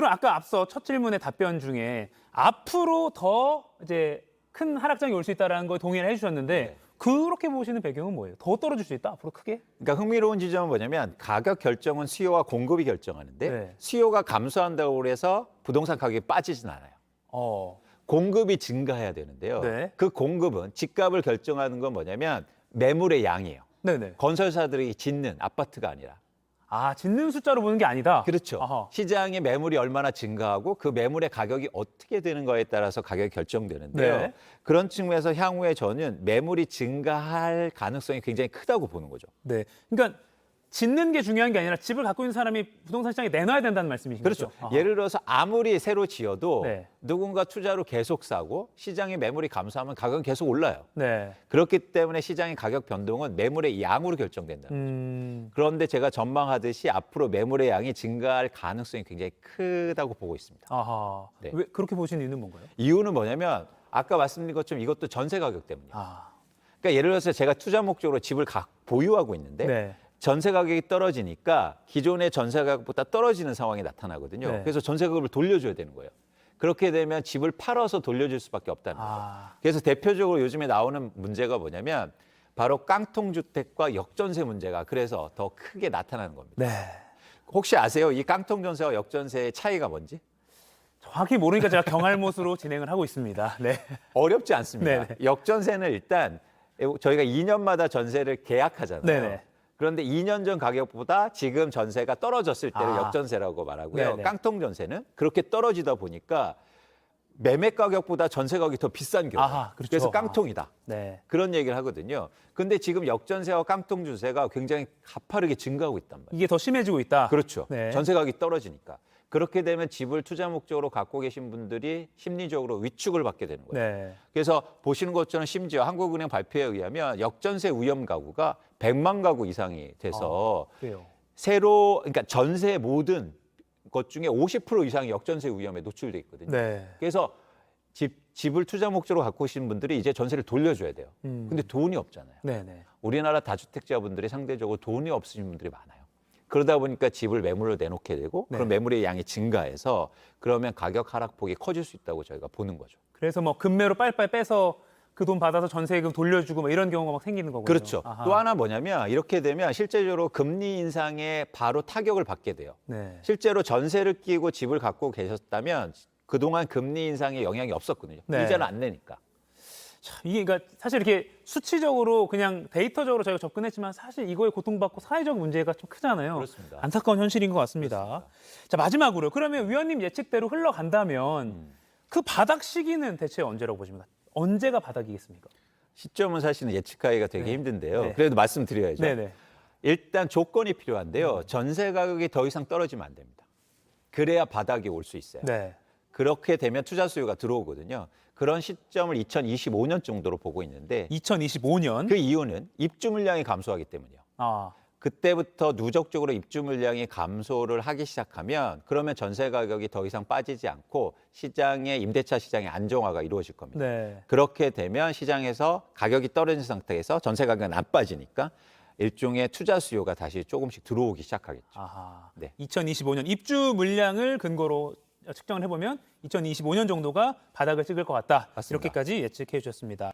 그럼 아까 앞서 첫 질문의 답변 중에 앞으로 더 이제 큰 하락장이 올 수 있다라는 걸 동의를 해주셨는데 네. 그렇게 보시는 배경은 뭐예요? 더 떨어질 수 있다? 앞으로 크게? 그러니까 흥미로운 지점은 뭐냐면 가격 결정은 수요와 공급이 결정하는데 네. 수요가 감소한다고 해서 부동산 가격이 빠지진 않아요. 어, 공급이 증가해야 되는데요. 네. 그 공급은 집값을 결정하는 건 뭐냐면 매물의 양이에요. 네네. 건설사들이 짓는 아파트가 아니라. 아, 짓는 숫자로 보는 게 아니다. 그렇죠. 아하. 시장의 매물이 얼마나 증가하고 그 매물의 가격이 어떻게 되는 거에 따라서 가격이 결정되는데요. 네. 그런 측면에서 향후에 저는 매물이 증가할 가능성이 굉장히 크다고 보는 거죠. 네. 그러니까 짓는 게 중요한 게 아니라 집을 갖고 있는 사람이 부동산 시장에 내놔야 된다는 말씀이신 그렇죠. 거죠? 아하. 예를 들어서 아무리 새로 지어도 네. 누군가 투자로 계속 사고 시장의 매물이 감소하면 가격은 계속 올라요. 네. 그렇기 때문에 시장의 가격 변동은 매물의 양으로 결정된다. 그런데 제가 전망하듯이 앞으로 매물의 양이 증가할 가능성이 굉장히 크다고 보고 있습니다. 아하. 네. 왜 그렇게 보시는 이유는 뭔가요? 이유는 뭐냐면 아까 말씀드린 것처럼 이것도 전세 가격 때문이에요. 아. 그러니까 예를 들어서 제가 투자 목적으로 집을 보유하고 있는데 네. 전세 가격이 떨어지니까 기존의 전세 가격보다 떨어지는 상황이 나타나거든요. 네. 그래서 전세 가격을 돌려줘야 되는 거예요. 그렇게 되면 집을 팔아서 돌려줄 수밖에 없다는 거예요. 아. 그래서 대표적으로 요즘에 나오는 문제가 뭐냐면 바로 깡통주택과 역전세 문제가 그래서 더 크게 나타나는 겁니다. 네. 혹시 아세요? 이 깡통전세와 역전세의 차이가 뭔지? 정확히 모르니까 제가 경알못으로 진행을 하고 있습니다. 네. 어렵지 않습니다. 네네. 역전세는 일단 저희가 2년마다 전세를 계약하잖아요. 네네. 그런데 2년 전 가격보다 지금 전세가 떨어졌을 때를 아. 역전세라고 말하고요. 네네. 깡통전세는 그렇게 떨어지다 보니까 매매 가격보다 전세 가격이 더 비싼 경우. 아하, 그렇죠. 그래서 깡통이다. 네. 그런 얘기를 하거든요. 근데 지금 역전세와 깡통주세가 굉장히 가파르게 증가하고 있단 말이에요. 이게 더 심해지고 있다. 그렇죠. 네. 전세 가격이 떨어지니까. 그렇게 되면 집을 투자 목적으로 갖고 계신 분들이 심리적으로 위축을 받게 되는 거예요. 네. 그래서 보시는 것처럼 심지어 한국은행 발표에 의하면 역전세 위험 가구가 100만 가구 이상이 돼서 그래요. 그러니까 전세 모든 것 중에 50% 이상이 역전세 위험에 노출돼 있거든요. 네. 그래서 집을 투자 목적으로 갖고 계신 분들이 이제 전세를 돌려줘야 돼요. 근데 돈이 없잖아요. 네네. 우리나라 다주택자분들이 상대적으로 돈이 없으신 분들이 많아요. 그러다 보니까 집을 매물로 내놓게 되고 네. 그런 매물의 양이 증가해서 그러면 가격 하락폭이 커질 수 있다고 저희가 보는 거죠. 그래서 뭐 금매로 빨리빨리 빼서 그 돈 받아서 전세금 돌려주고 뭐 이런 경우가 막 생기는 거군요. 그렇죠. 아하. 또 하나 뭐냐면 이렇게 되면 실제적으로 금리 인상에 바로 타격을 받게 돼요. 네. 실제로 전세를 끼고 집을 갖고 계셨다면 그동안 금리 인상에 영향이 없었거든요. 네. 이자를 안 내니까. 이게 그러니까 사실 이렇게 수치적으로 그냥 데이터적으로 저희가 접근했지만 사실 이거에 고통받고 사회적 문제가 좀 크잖아요. 그렇습니다. 안타까운 현실인 것 같습니다. 자, 마지막으로요. 그러면 위원님 예측대로 흘러간다면 그 바닥 시기는 대체 언제라고 보십니까? 언제가 바닥이겠습니까? 시점은 사실은 예측하기가 되게 네. 힘든데요. 네. 그래도 말씀드려야죠. 네네. 일단 조건이 필요한데요. 전세 가격이 더 이상 떨어지면 안 됩니다. 그래야 바닥이 올 수 있어요. 네. 그렇게 되면 투자 수요가 들어오거든요. 그런 시점을 2025년 정도로 보고 있는데 2025년. 그 이유는 입주 물량이 감소하기 때문이에요. 아, 그때부터 누적적으로 입주 물량이 감소를 하기 시작하면 그러면 전세 가격이 더 이상 빠지지 않고 시장의 임대차 시장의 안정화가 이루어질 겁니다. 네. 그렇게 되면 시장에서 가격이 떨어진 상태에서 전세 가격은 안 빠지니까 일종의 투자 수요가 다시 조금씩 들어오기 시작하겠죠. 아하. 네. 2025년 입주 물량을 근거로 측정을 해보면 2025년 정도가 바닥을 찍을 것 같다. 맞습니다. 이렇게까지 예측해 주셨습니다.